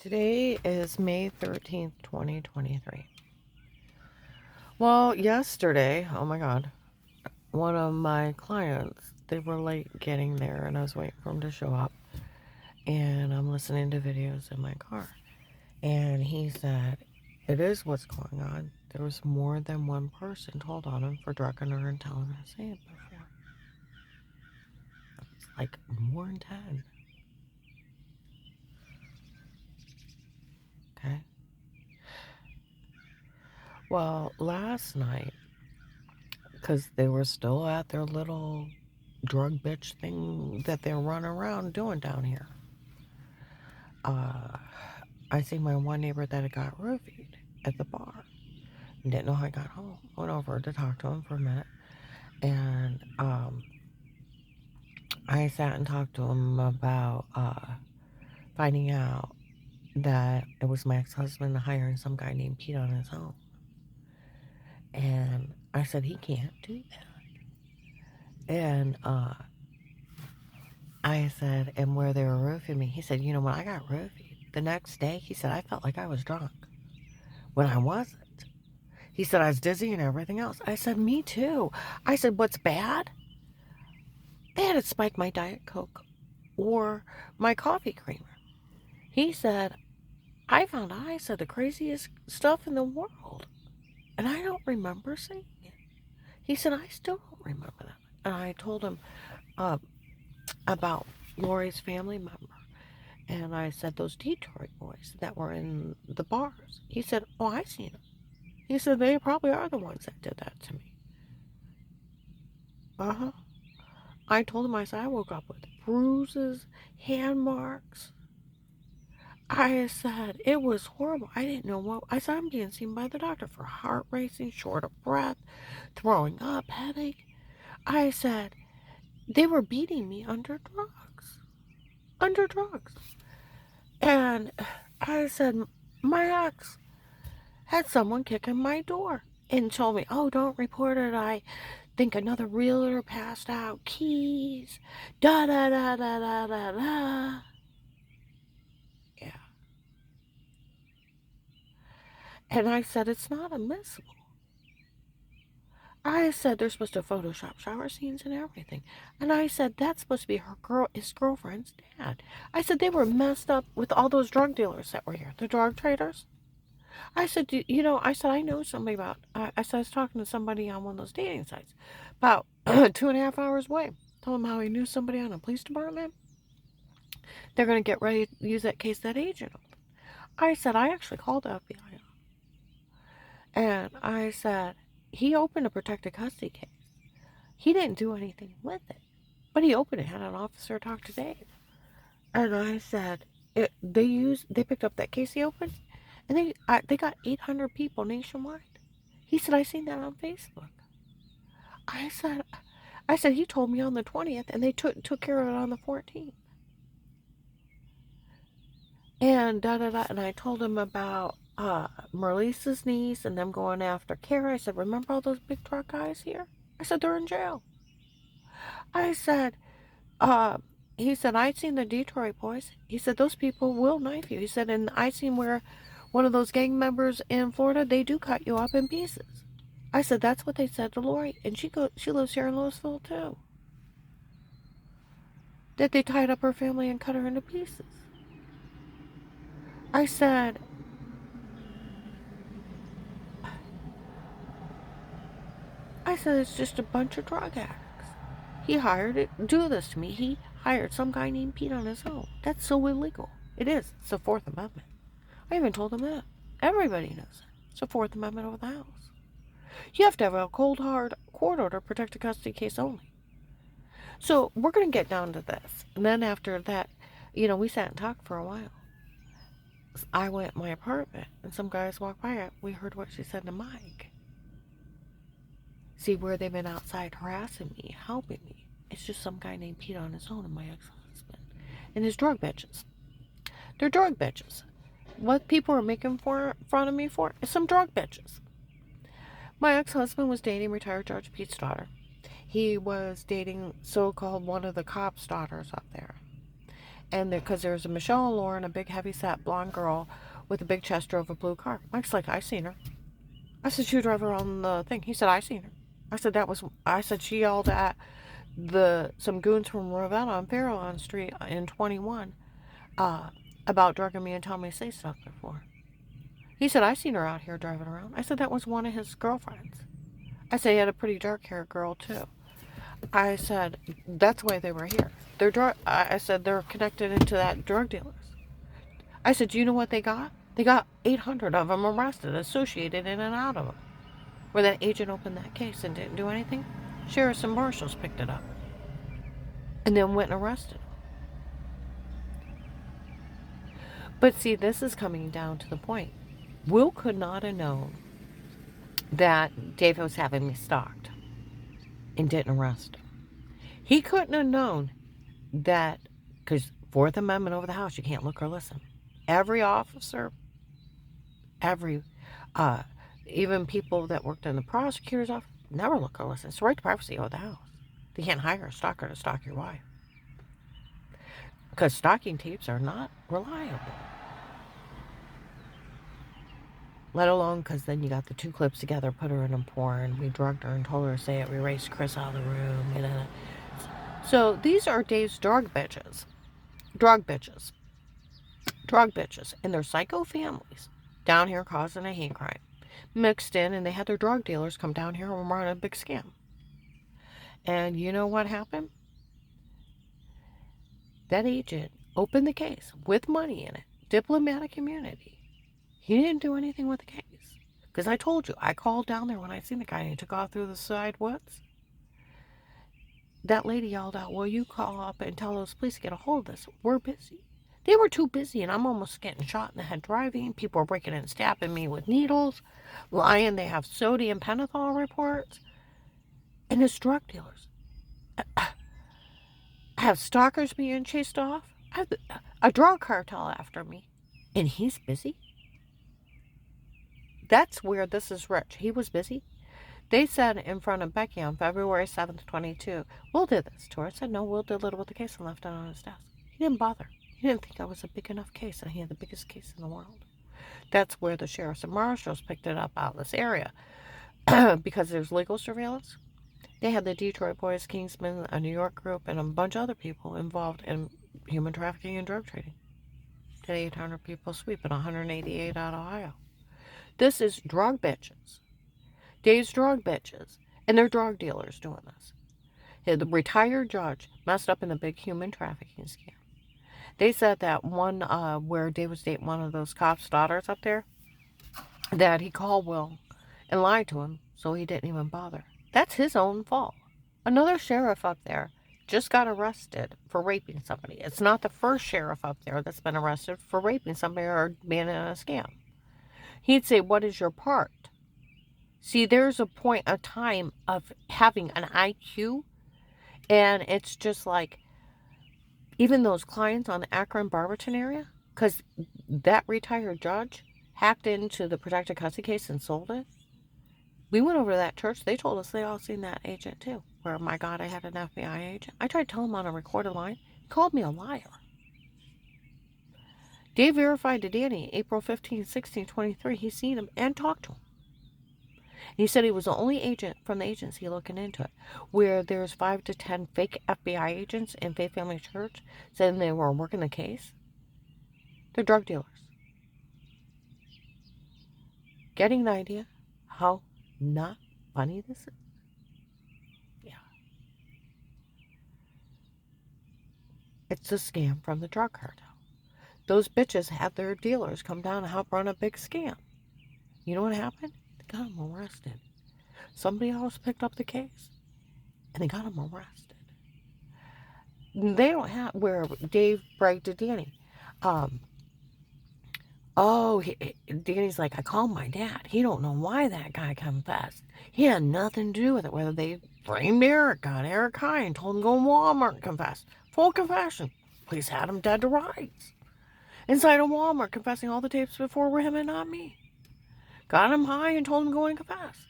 Today is May 13th, 2023. Well, yesterday, oh my God, one of my clients, they were late getting there and I was waiting for them to show up. And I'm listening to videos in my car. And he said, it is what's going on. There was more than one person told on him for drugging her and telling her to say it before. It's like more than 10. Okay. Well, last night, because they were still at their little drug bitch thing that they're running around doing down here. I see my one neighbor that had got roofied at the bar. Didn't know how I got home. Went over to talk to him for a minute. And I sat and talked to him about finding out that it was my ex-husband hiring some guy named Pete on his own. And I said, he can't do that. And I said, and where they were roofing me, he said, you know, when I got roofied, the next day, he said, I felt like I was drunk when I wasn't. He said, I was dizzy and everything else. I said, me too. I said, what's bad? They had to spike my Diet Coke or my coffee creamer. He said, I said the craziest stuff in the world. And I don't remember saying it. He said, I still don't remember that. And I told him uh, about Lori's family member. And I said, those Detroit boys that were in the bars. He said, oh, I seen them. He said, they probably are the ones that did that to me. Uh-huh. I told him, I said, I woke up with bruises, hand marks. I said, it was horrible. I didn't know what. I said, I'm being seen by the doctor for heart racing, short of breath, throwing up, headache. I said, they were beating me under drugs. Under drugs. And I said, my ex had someone kick in my door and told me, oh, don't report it. I think another realtor passed out keys. Da da da da da da da. Yeah. And I said, it's not admissible. I said they're supposed to Photoshop shower scenes and everything. And I said that's supposed to be his girlfriend's dad. I said they were messed up with all those drug dealers that were here, the drug traders. I said, you know, I said I know somebody about. I said I was talking to somebody on one of those dating sites about 2.5 hours away. Told him how he knew somebody on a police department. They're going to get ready to use that case that agent opened. I said I actually called the FBI, and I said he opened a protected custody case. He didn't do anything with it, but he opened it. Had an officer talk to Dave, and I said they picked up that case he opened, and they got 800 people nationwide. He said I seen that on Facebook. I said he told me on the 20th, and they took care of it on the 14th. And da da da. And I told him about Merlisa's niece and them going after Kara. I said, remember all those big truck guys here? I said they're in jail. I said, uh, he said I seen the Detroit boys. He said those people will knife you. He said, and I seen where one of those gang members in Florida, they do cut you up in pieces. I said that's what they said to Lori, and she lives here in Louisville too. That they tied up her family and cut her into pieces. I said, it's just a bunch of drug addicts. He hired it do this to me. He hired some guy named Pete on his own. That's so illegal. It is. It's the Fourth Amendment. I even told him that. Everybody knows it. It's the Fourth Amendment of the House. You have to have a cold, hard court order protected custody case only. So we're going to get down to this. And then after that, you know, we sat and talked for a while. I went to my apartment, and some guys walked by it. We heard what she said to Mike. See, where they've been outside harassing me, helping me. It's just some guy named Pete on his own and my ex-husband. And his drug bitches. They're drug bitches. What people are making fun of me for is some drug bitches. My ex-husband was dating retired Judge Pete's daughter. He was dating so-called one of the cops' daughters up there. And because there's a Michelle and Lauren, a big heavy-set blonde girl with a big chest, drove a blue car. Mike's like, I seen her. I said, she drove around the thing. He said, I seen her. I said, she yelled at some goons from Ravenna on Farallon Street in 21 uh, about drugging me and telling me to say stuff before. He said, I seen her out here driving around. I said, that was one of his girlfriends. I said, he had a pretty dark-haired girl, too. I said, that's why they were here. I said, they're connected into that drug dealers. I said, do you know what they got? They got 800 of them arrested, associated in and out of them. Where that agent opened that case and didn't do anything, sheriffs and marshals picked it up. And then went and arrested them. But see, this is coming down to the point. Will could not have known that David was having me stalked and didn't arrest him. He couldn't have known that, because Fourth Amendment over the house, you can't look or listen. Every officer, even people that worked in the prosecutor's office, never look or listen. It's the right to privacy over the house. They can't hire a stalker to stalk your wife. Because stalking tapes are not reliable. Let alone because then you got the two clips together, put her in a porn, we drugged her and told her to say it, we erased Chris out of the room, you know. So these are Dave's drug bitches. Drug bitches. Drug bitches. And they're psycho families down here causing a hate crime. Mixed in, and they had their drug dealers come down here and run a big scam. And you know what happened? That agent opened the case with money in it. Diplomatic immunity. He didn't do anything with the case. Because I told you, I called down there when I seen the guy and he took off through the side woods. That lady yelled out, will you call up and tell those police to get a hold of this? We're busy. They were too busy, and I'm almost getting shot in the head driving. People are breaking in and stabbing me with needles. Lying, they have sodium pentothal reports. And it's drug dealers. I have stalkers being chased off. I have a drug cartel after me. And he's busy? That's where this is rich. He was busy. They said in front of Becky on February 7th, 22, Will did this to her. I said, no, Will did little with the case and left it on his desk. He didn't bother. He didn't think I was a big enough case, and he had the biggest case in the world. That's where the sheriffs and marshals picked it up out of this area. Because there's legal surveillance. They had the Detroit Boys, Kingsmen, a New York group, and a bunch of other people involved in human trafficking and drug trading. Did 800 people sweep and 188 out of Ohio. This is drug bitches. Dave's drug bitches. And they're drug dealers doing this. The retired judge messed up in the big human trafficking scam. They said that one where Dave was dating one of those cops' daughters up there, that he called Will and lied to him, so he didn't even bother. That's his own fault. Another sheriff up there just got arrested for raping somebody. It's not the first sheriff up there that's been arrested for raping somebody or being in a scam. He'd say, what is your part? See, there's a point of time of having an IQ, and it's just like, even those clients on the Akron-Barberton area, because that retired judge hacked into the protected custody case and sold it. We went over to that church. They told us they all seen that agent too. Where, my God, I had an FBI agent. I tried to tell him on a recorded line. He called me a liar. Dave verified to Danny, April 15, 16, 23. He's seen him and talked to him. And he said he was the only agent from the agency looking into it. Where there's 5 to 10 fake FBI agents in Faith Family Church saying they were working the case. They're drug dealers. Getting an idea how not funny this is? Yeah. It's a scam from the drug cartel. Those bitches had their dealers come down and help run a big scam. You know what happened? They got them arrested. Somebody else picked up the case, and they got them arrested. They don't have, where Dave bragged to Danny, Danny's like, I called my dad. He don't know why that guy confessed. He had nothing to do with it. Whether they framed Eric, got Eric high and told him to go in Walmart and confess. Full confession. Police had him dead to rights. Inside a Walmart, confessing all the tapes before were him and not me. Got him high and told him to go and confess.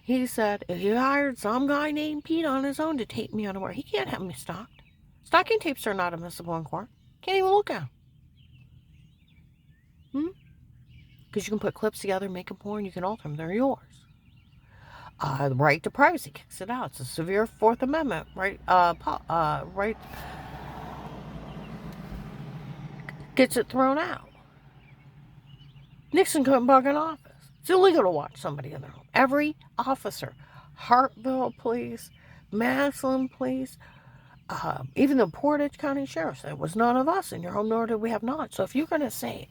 He said if he hired some guy named Pete on his own to tape me unaware, he can't have me stalked. Stalking tapes are not admissible in court. Can't even look at them. Because you can put clips together, make them more, and you can alter them. They're yours. The right to privacy kicks it out. It's a severe Fourth Amendment right. Right gets it thrown out. Nixon couldn't bug an office. It's illegal to watch somebody in their home. Every officer, Hartville Police, Massillon Police, even the Portage County Sheriff said, it was none of us in your home, nor did we have not. So if you're going to say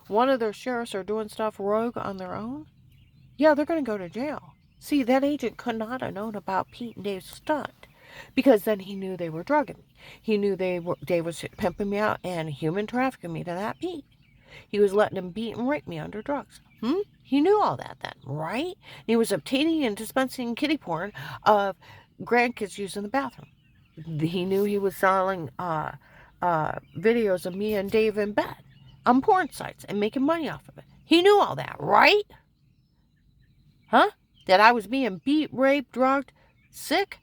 one of their sheriffs are doing stuff rogue on their own, yeah, they're going to go to jail. See, that agent could not have known about Pete and Dave's stunt, because then he knew they were drugging me. He knew Dave was pimping me out and human trafficking me to that Pete. He was letting him beat and rape me under drugs. He knew all that then, right? He was obtaining and dispensing kiddie porn of grandkids using the bathroom. He knew he was selling videos of me and Dave in bed on porn sites and making money off of it. He knew all that, right? Huh? That I was being beat, raped, drugged, sick?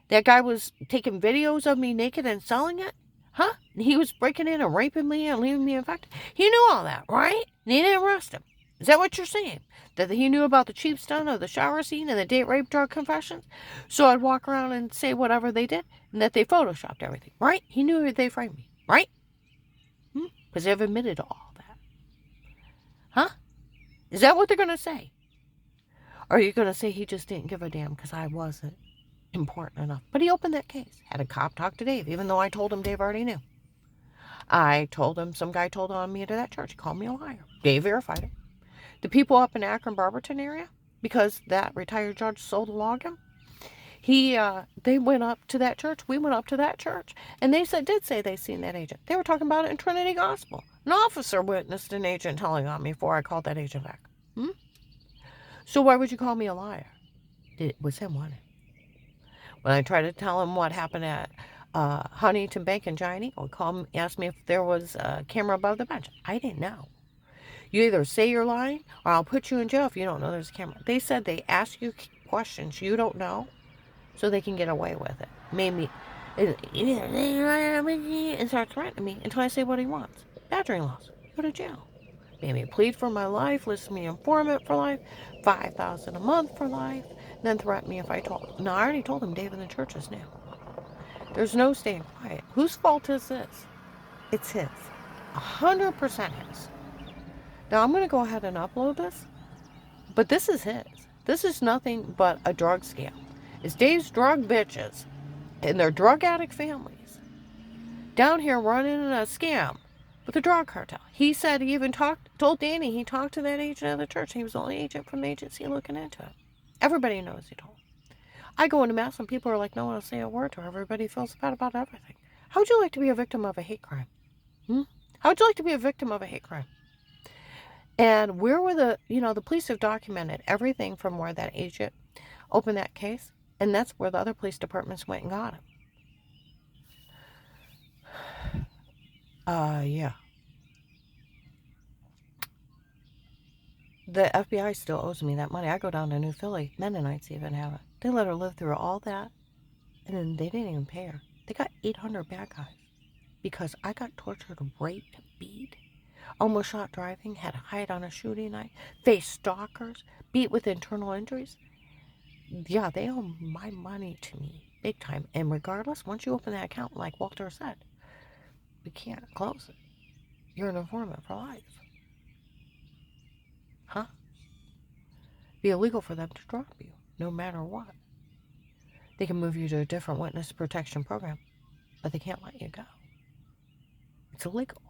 That guy was taking videos of me naked and selling it? Huh? He was breaking in and raping me and leaving me infected? He knew all that, right? And he didn't arrest him. Is that what you're saying? That he knew about the cheap stunt of the shower scene and the date rape drug confessions? So I'd walk around and say whatever they did and that they photoshopped everything, right? He knew they framed me, right? Because they've admitted to all that. Huh? Is that what they're going to say? Or are you going to say he just didn't give a damn because I wasn't important enough? But he opened that case. Had a cop talk to Dave, even though I told him Dave already knew. I told him some guy told on me to that church. He called me a liar. Dave verified it. The people up in Akron, Barberton area, because that retired judge sold a login, they went up to that church. We went up to that church. And they did say they seen that agent. They were talking about it in Trinity Gospel. An officer witnessed an agent telling on me before I called that agent back. So why would you call me a liar? It was him, wasn't it? When I tried to tell him what happened at Huntington Bank in Giant Eagle, asked me if there was a camera above the bench. I didn't know. You either say you're lying or I'll put you in jail if you don't know there's a camera. They said they ask you questions you don't know so they can get away with it. Made me and start threatening me until I say what he wants. Badgering laws. Go to jail. Made me plead for my life, list me informant for life, $5,000 a month for life, and then threatened me if I told him. No, I already told him Dave and the churches knew. There's no staying quiet. Whose fault is this? It's his. 100% his. Now I'm going to go ahead and upload this, but this is his. This is nothing but a drug scam. It's Dave's drug bitches and their drug addict families down here running a scam with the drug cartel. He said he even told Danny he talked to that agent of the church. He was the only agent from the agency looking into it. Everybody knows he told. I go into mass and people are like, no one will say a word to her. Everybody feels bad about everything. How would you like to be a victim of a hate crime? How would you like to be a victim of a hate crime? And where were the police have documented everything from where that agent opened that case, and that's where the other police departments went and got him. Yeah. The FBI still owes me that money. I go down to New Philly. Mennonites even have it. They let her live through all that, and then they didn't even pay her. They got 800 bad guys because I got tortured, raped, beat, almost shot driving, had to hide on a shooting night, faced stalkers, beat with internal injuries. Yeah, they owe my money to me, big time. And regardless, once you open that account, like Walter said, we can't close it. You're an informant for life. Huh? Be illegal for them to drop you, no matter what. They can move you to a different witness protection program, but they can't let you go. It's illegal.